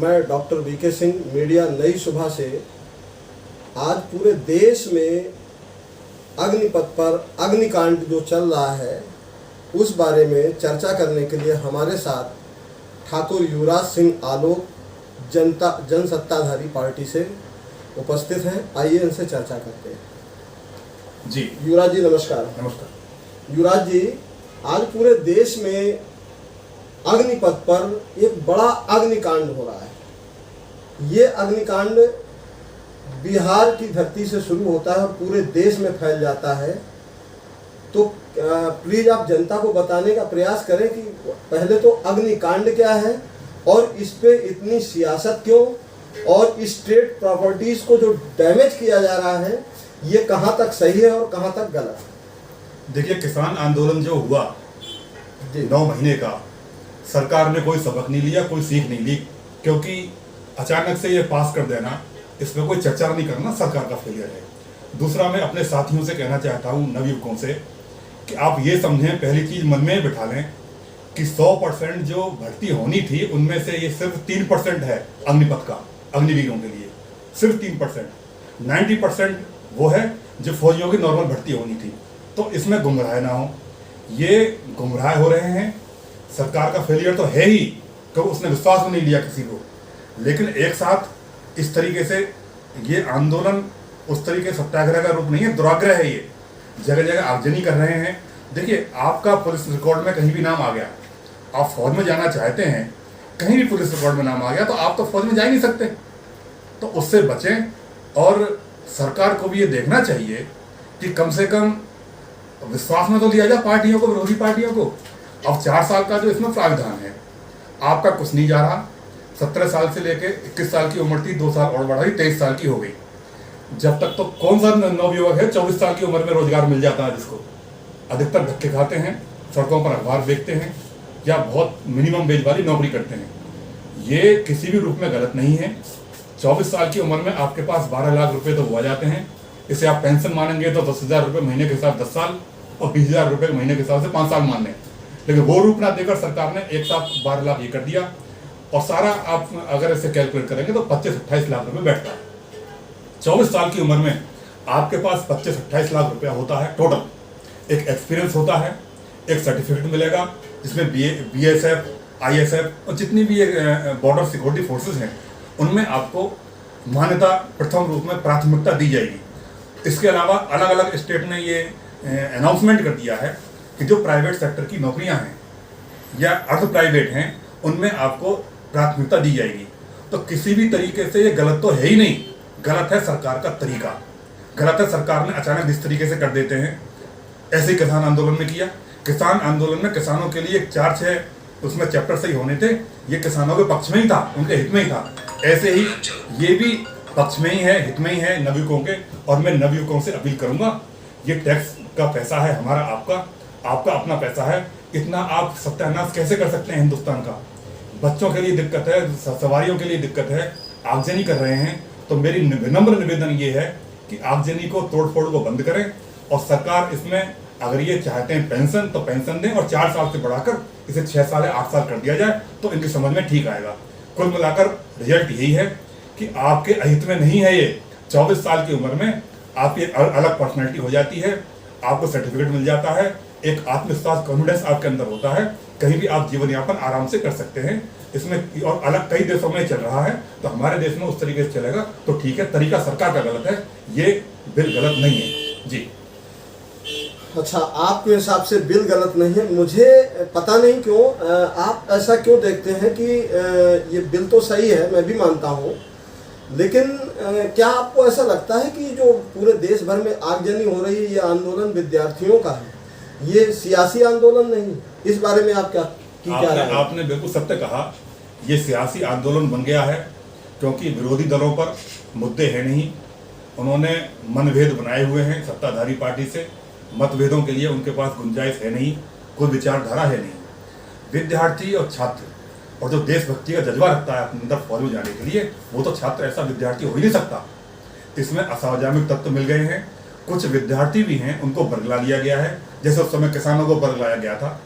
मैं doctor VK Singh, media नई सुबह से आज पूरे देश में अग्निपथ पर अग्निकांड जो चल रहा है उस बारे में चर्चा करने के लिए हमारे साथ ठाकुर युवराज सिंह आलोक जनसत्ताधारी पार्टी से उपस्थित हैं। आइए इनसे चर्चा करते हैं। जी युवराज जी नमस्कार। नमस्कार। युवराज जी, आज पूरे देश में अग्निपथ पर एक बड़ा अग्निकांड हो रहा है। ये अग्निकांड बिहार की धरती से शुरू होता है और पूरे देश में फैल जाता है। तो प्लीज आप जनता को बताने का प्रयास करें कि पहले तो अग्निकांड क्या है और इस पे इतनी सियासत क्यों, और स्टेट प्रॉपर्टीज को जो डैमेज किया जा रहा है ये कहाँ तक सही है और कहाँ तक गलत है। देखिए, किसान आंदोलन जो हुआ 9 महीने का, सरकार ने कोई सबक नहीं लिया, कोई सीख नहीं ली, क्योंकि अचानक से ये पास कर देना, इसमें कोई चर्चा नहीं करना सरकार का फेलियर है। दूसरा, मैं अपने साथियों से कहना चाहता हूँ, नवयुवकों से, कि आप ये समझें, पहली चीज मन में बिठा लें कि 100% जो भर्ती होनी थी उनमें से ये सिर्फ 3% है अग्निपथ का, अग्निवीरों के लिए सिर्फ 3%। 90% वो है जो फौजियों की नॉर्मल भर्ती होनी थी। तो इसमें गुमराह ना हो, ये गुमराह हो रहे हैं। सरकार का फेलियर तो है ही, क्योंकि उसने विश्वास में नहीं लिया किसी को। लेकिन एक साथ इस तरीके से ये आंदोलन उस तरीके सत्याग्रह का रूप नहीं है, दुराग्रह है। ये जगह जगह आगजनी कर रहे हैं। देखिए, आपका पुलिस रिकॉर्ड में कहीं भी नाम आ गया, आप फौज में जाना चाहते हैं, कहीं भी पुलिस रिकॉर्ड में नाम आ गया तो आप तो फौज में जा ही नहीं सकते। तो उससे बचें। और सरकार को भी ये देखना चाहिए कि कम से कम विश्वास में तो लिया जाए पार्टियों को, विरोधी पार्टियों को। अब 4 साल का जो इसमें प्रावधान है, आपका कुछ नहीं जा रहा। 17 साल से लेके 21 साल की उम्र थी, 2 साल और बढ़ाई, 23 साल की हो गई। जब तक तो कौन सा नवयुवक है 24 साल की उम्र में रोजगार मिल जाता है, जिसको अधिकतर धक्के खाते हैं, सड़कों पर अखबार बेचते हैं या बहुत मिनिमम वेज वाली नौकरी करते हैं। ये किसी भी रूप में गलत नहीं है। 24 साल की उम्र में आपके पास 12 लाख रुपए तो हुआ जाते हैं। इसे आप पेंशन मानेंगे तो 10,000 रुपये महीने के हिसाब 10 साल और 20,000 रुपये महीने के हिसाब से 5 साल मान लें। लेकिन वो रूप ना देकर सरकार ने एक साथ 12 लाख ये कर दिया, और सारा आप अगर इसे कैलकुलेट करेंगे तो 25-28 लाख रुपए बैठता है। 24 साल की उम्र में आपके पास 25-28 लाख रुपया होता है टोटल। एक एक्सपीरियंस होता है, एक सर्टिफिकेट मिलेगा जिसमें BSF, ISF और जितनी भी बॉर्डर सिक्योरिटी फोर्सेस हैं उनमें आपको मान्यता प्रथम रूप में प्राथमिकता दी जाएगी। इसके अलावा अलग अलग स्टेट ने ये अनाउंसमेंट कर दिया है कि जो प्राइवेट सेक्टर की नौकरियां हैं या अर्ध प्राइवेट हैं उनमें आपको प्राथमिकता दी जाएगी। तो किसी भी तरीके से ये गलत तो है ही नहीं, गलत है सरकार का तरीका। गलत है सरकार ने अचानक इस तरीके से कर देते हैं। ऐसे ही किसान आंदोलन में किया। किसान आंदोलन में किसानों के लिए 4-6 उसमें चैप्टर सही होने थे, ये किसानों के पक्ष में ही था, उनके हित में ही था। ऐसे ही ये भी पक्ष में ही है, हित में ही है नवयुवकों के। और मैं नवयुवकों से अपील करूंगा, ये टैक्स का पैसा है हमारा, आपका अपना पैसा है। इतना आप सत्यानाश कैसे कर सकते हैं हिंदुस्तान का? बच्चों के लिए दिक्कत है, सवारियों के लिए दिक्कत है, आगजनी कर रहे हैं। तो मेरी विनम्र निवेदन ये है कि आगजनी को, तोड़फोड़ को बंद करें। और सरकार इसमें अगर ये चाहते हैं पेंशन तो पेंशन दें, और 4 साल से बढ़ाकर इसे 6 साल या 8 साल कर दिया जाए तो इनकी समझ में ठीक आएगा। कुल मिलाकर रिजल्ट यही है कि आपके अहित में नहीं है ये। 24 साल की उम्र में आपकी अलग पर्सनैलिटी हो जाती है, आपको सर्टिफिकेट मिल जाता है, एक आत्मविश्वास, कॉन्फिडेंस आपके अंदर होता है, कहीं भी आप जीवन यापन आराम से कर सकते हैं इसमें। और अलग कई देशों में चल रहा है, तो हमारे देश में उस तरीके से चलेगा तो ठीक है। तरीका सरकार का गलत है, ये बिल गलत नहीं है। जी अच्छा, आपके हिसाब से बिल गलत नहीं है। मुझे पता नहीं क्यों आप ऐसा क्यों देखते हैं कि ये बिल तो सही है, मैं भी मानता हूँ, लेकिन क्या आपको ऐसा लगता है कि जो पूरे देश भर में आगजनी हो रही है ये आंदोलन विद्यार्थियों का है, ये सियासी आंदोलन नहीं? इस बारे में आप क्या राय है? आपने बिल्कुल सत्य कहा, ये सियासी आंदोलन बन गया है क्योंकि विरोधी दलों पर मुद्दे हैं नहीं। उन्होंने मनभेद बनाए हुए हैं सत्ताधारी पार्टी से। मतभेदों के लिए उनके पास गुंजाइश है नहीं, कोई विचारधारा है नहीं। विद्यार्थी और छात्र और जो देशभक्ति का जज्बा रखता है अपने अंदर फौज में जाने के लिए, वो तो छात्र ऐसा विद्यार्थी हो ही नहीं सकता। इसमें असावधानिक तत्व मिल गए हैं। कुछ विद्यार्थी भी हैं, उनको बरगला लिया गया है, जैसे उस समय किसानों को बरगलाया गया था।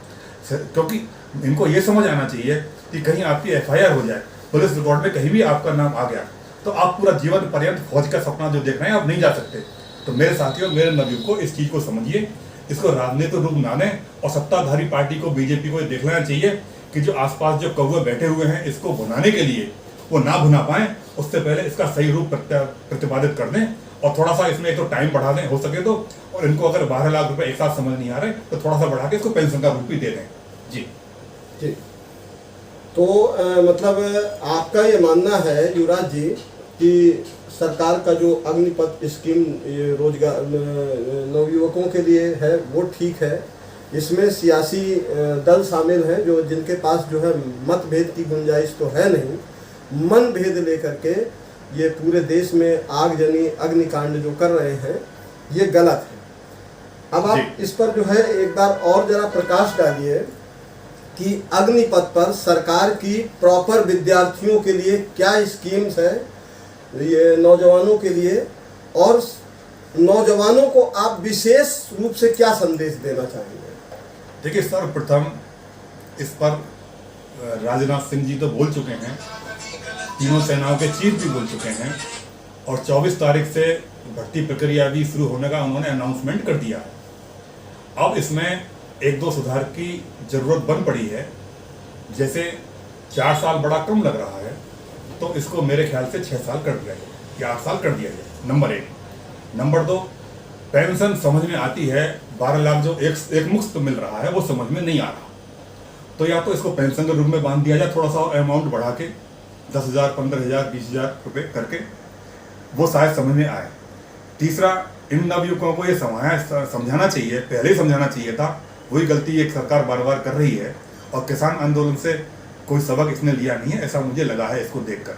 क्योंकि इनको ये समझ आना चाहिए कि कहीं आपकी FIR हो जाए पुलिस रिकॉर्ड में कहीं भी आपका नाम आ गया तो आप पूरा जीवन पर्यंत फौज का सपना जो देख रहे हैं आप नहीं जा सकते। तो मेरे साथियों, मेरे नवयुवकों, इस चीज को समझिए, इसको राजनीतिक रूप ना दें और सत्ताधारी पार्टी को, बीजेपी को देख लेना चाहिए कि जो आसपास जो कौवे बैठे हुए हैं इसको भुनाने के लिए वो ना भुना पाए, उससे पहले इसका सही रूप प्रतिपादित कर दें और थोड़ा सा इसमें एक तो टाइम बढ़ा दें हो सके तो, और इनको अगर 12 लाख रुपए एक साथ समझ नहीं आ रहे तो थोड़ा सा बढ़ा के इसको पेंशन का रूप भी दे दें। जी जी। तो मतलब आपका ये मानना है युवराज जी कि सरकार का जो अग्निपथ स्कीम ये रोजगार नवयुवकों के लिए है वो ठीक है, इसमें सियासी दल शामिल हैं जो जिनके पास जो है मतभेद की गुंजाइश तो है नहीं, मन भेद लेकर के ये पूरे देश में आगजनी अग्निकांड जो कर रहे हैं ये गलत है। अब आप इस पर जो है एक बार और जरा प्रकाश डालिए कि अग्निपथ पर सरकार की प्रॉपर विद्यार्थियों के लिए क्या स्कीम्स है ये नौजवानों के लिए, और नौजवानों को आप विशेष रूप से क्या संदेश देना चाहेंगे? देखिए, सर्वप्रथम इस पर राजनाथ सिंह जी तो बोल चुके हैं, तीनों सेनाओं के चीफ भी बोल चुके हैं और 24 तारीख से भर्ती प्रक्रिया भी शुरू होने का उन्होंने अनाउंसमेंट कर दिया है। अब इसमें एक दो सुधार की जरूरत बन पड़ी है। जैसे 4 साल बड़ा कम लग रहा है तो इसको मेरे ख्याल से 6 साल कर दिया जाए या 8 साल कर दिया जाए, नंबर 1। नंबर 2, पेंशन समझ में आती है, 12 लाख जो एक मुफ्त मिल रहा है वो समझ में नहीं आ रहा, तो या तो इसको पेंशन के रूप में बांध दिया जाए, थोड़ा सा अमाउंट बढ़ा के 10,000, 15,000, 20,000 रुपये करके, वो शायद समझ में आए। तीसरा, इन नवयुवकों को ये समझाना चाहिए, पहले ही समझाना चाहिए था, वही गलती एक सरकार बार बार कर रही है और किसान आंदोलन से कोई सबक इसने लिया नहीं है, ऐसा मुझे लगा है इसको देखकर।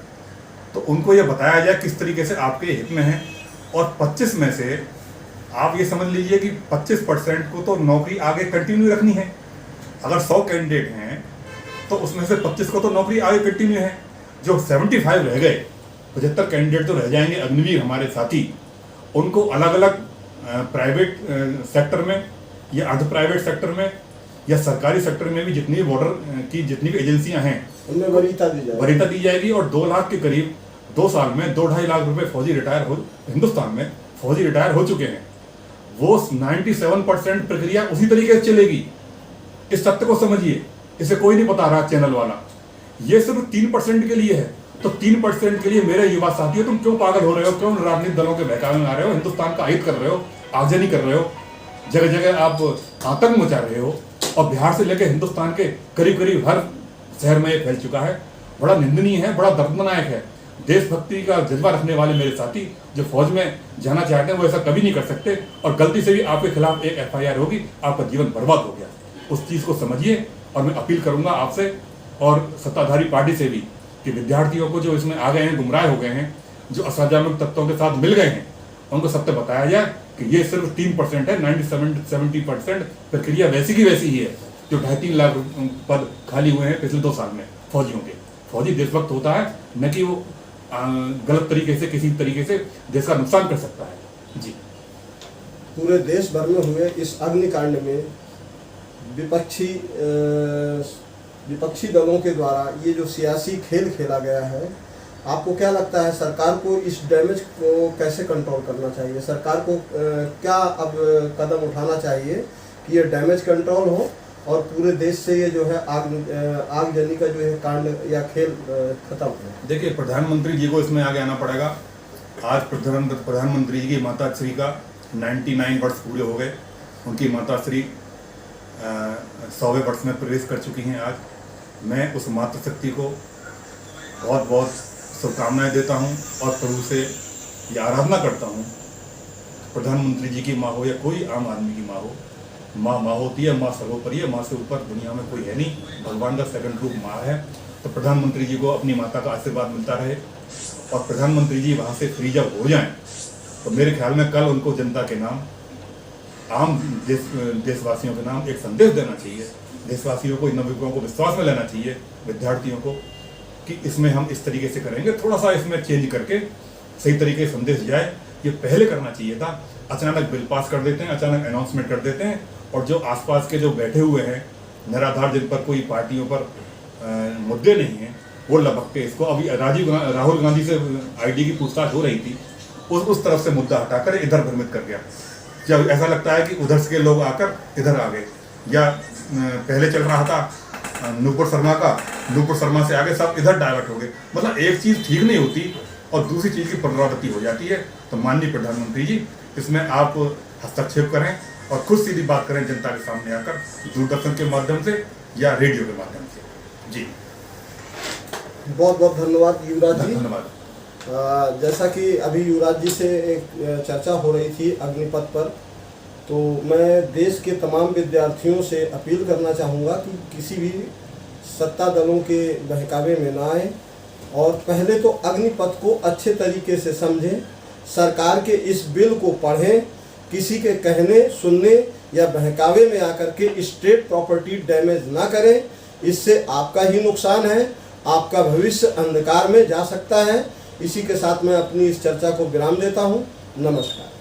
तो उनको ये बताया जाए किस तरीके से आपके हित में है, और 25 में से आप ये समझ लीजिए कि 25% को तो नौकरी आगे कंटिन्यू रखनी है। अगर 100 कैंडिडेट हैं तो उसमें से 25 को तो नौकरी आगे कंटिन्यू है, जो 75 रह गए, 75 कैंडिडेट तो रह जाएंगे अग्निवीर हमारे साथी, उनको अलग अलग प्राइवेट सेक्टर में या अर्ध प्राइवेट सेक्टर में या सरकारी सेक्टर में भी जितनी बॉर्डर की जितनी भी एजेंसियां हैं उनमें वरीयता दी जाएगी और 2 लाख के करीब 2 साल में 2-2.5 लाख रुपए फौजी हिंदुस्तान में फौजी रिटायर हो चुके हैं। वो 97% प्रक्रिया उसी तरीके से चलेगी। इस सत्य को समझिए, इसे कोई नहीं बता रहा चैनल वाला, ये सिर्फ 3% के लिए है। तो 3% के लिए मेरे युवा साथियों, तुम क्यों पागल हो रहे हो, क्यों राजनीतिक दलों के बहकावे में आ रहे हो, हिंदुस्तान का अहित कर रहे हो, आगजनी कर रहे हो, जगह जगह आप आतंक मचा रहे हो, और बिहार से लेकर हिंदुस्तान के करीब करीब हर शहर में ये फैल चुका है। बड़ा निंदनीय है, बड़ा दर्दनाक है। देशभक्ति का जज्बा रखने वाले मेरे साथी जो फौज में जाना चाहते हैं वो ऐसा कभी नहीं कर सकते, और गलती से भी आपके खिलाफ एक FIR होगी, आपका जीवन बर्बाद हो गया। उस चीज़ को समझिए, और मैं अपील करूंगा आपसे और सत्ताधारी पार्टी से भी कि विद्यार्थियों को जो इसमें आ गए हैं, गुमराह हो गए हैं, जो असामाजिक तत्वों के साथ मिल गए हैं, उनको सत्य बताया जाए कि ये सिर्फ 3% है, 97-70% प्रक्रिया वैसी की वैसी ही है जो 2.5-3 लाख पद खाली हुए हैं पिछले 2 साल में फौजियों के। फौजी देशभक्त होता है, न कि वो गलत तरीके से किसी तरीके से देश का नुकसान कर सकता है। जी, पूरे देश भर में हुए इस अग्निकांड में विपक्षी दलों के द्वारा ये जो सियासी खेल खेला गया है, आपको क्या लगता है सरकार को इस डैमेज को कैसे कंट्रोल करना चाहिए? सरकार को क्या अब कदम उठाना चाहिए कि ये डैमेज कंट्रोल हो और पूरे देश से ये जो है आगजनी का जो है कांड या खेल खत्म हो? देखिए, प्रधानमंत्री जी को इसमें आगे आना पड़ेगा। आज प्रधानमंत्री जी की माता श्री का 99 वर्ष पूरे हो गए। उनकी माता श्री 100वें वर्ष में प्रवेश कर चुकी हैं। आज मैं उस मातृशक्ति को बहुत बहुत शुभकामनाएं देता हूं और प्रभु से ये आराधना करता हूं, प्रधानमंत्री जी की माँ हो या कोई आम आदमी की माँ हो, माँ होती है, माँ सर्वोपरि है, माँ से ऊपर दुनिया में कोई है नहीं, भगवान का सेकंड रूप माँ है। तो प्रधानमंत्री जी को अपनी माता का आशीर्वाद मिलता रहे, और प्रधानमंत्री जी वहाँ से फ्री जब हो जाएं तो मेरे ख्याल में कल उनको जनता के नाम, आम देशवासियों के नाम एक संदेश देना चाहिए। देशवासियों को, नवयुवकों को विश्वास में लेना चाहिए, विद्यार्थियों को, कि इसमें हम इस तरीके से करेंगे, थोड़ा सा इसमें चेंज करके सही तरीके से संदेश जाए। ये पहले करना चाहिए था। अचानक बिल पास कर देते हैं, अचानक अनाउंसमेंट कर देते हैं, और जो आसपास के जो बैठे हुए हैं निराधार, जिन पर कोई पार्टियों पर मुद्दे नहीं हैं, वो लपक के इसको अभी राहुल गांधी से आईडी की पूछताछ हो रही थी, उस तरफ से मुद्दा हटाकर इधर भ्रमित कर गया। जब ऐसा लगता है कि उधर के लोग आकर इधर आ गए, या पहले चल रहा था नूपुर शर्मा का, नूपुर शर्मा से आगे सब इधर डाइवर्ट हो गए। मतलब एक चीज़ ठीक नहीं होती और दूसरी चीज़ की पुनरावृत्ति हो जाती है। तो माननीय प्रधानमंत्री जी, इसमें आप हस्तक्षेप करें और खुद सीधी बात करें जनता के सामने आकर, दूरदर्शन के माध्यम से या रेडियो के माध्यम से। जी बहुत बहुत धन्यवाद युवराज जी। धन्यवाद। जैसा कि अभी युवराज जी से एक चर्चा हो रही थी अग्निपथ पर, तो मैं देश के तमाम विद्यार्थियों से अपील करना चाहूँगा कि किसी भी सत्ता दलों के बहकावे में ना आए और पहले तो अग्निपथ को अच्छे तरीके से समझें, सरकार के इस बिल को पढ़ें, किसी के कहने सुनने या बहकावे में आकर के स्टेट प्रॉपर्टी डैमेज ना करें। इससे आपका ही नुकसान है, आपका भविष्य अंधकार में जा सकता है। इसी के साथ मैं अपनी इस चर्चा को विराम देता हूँ। नमस्कार।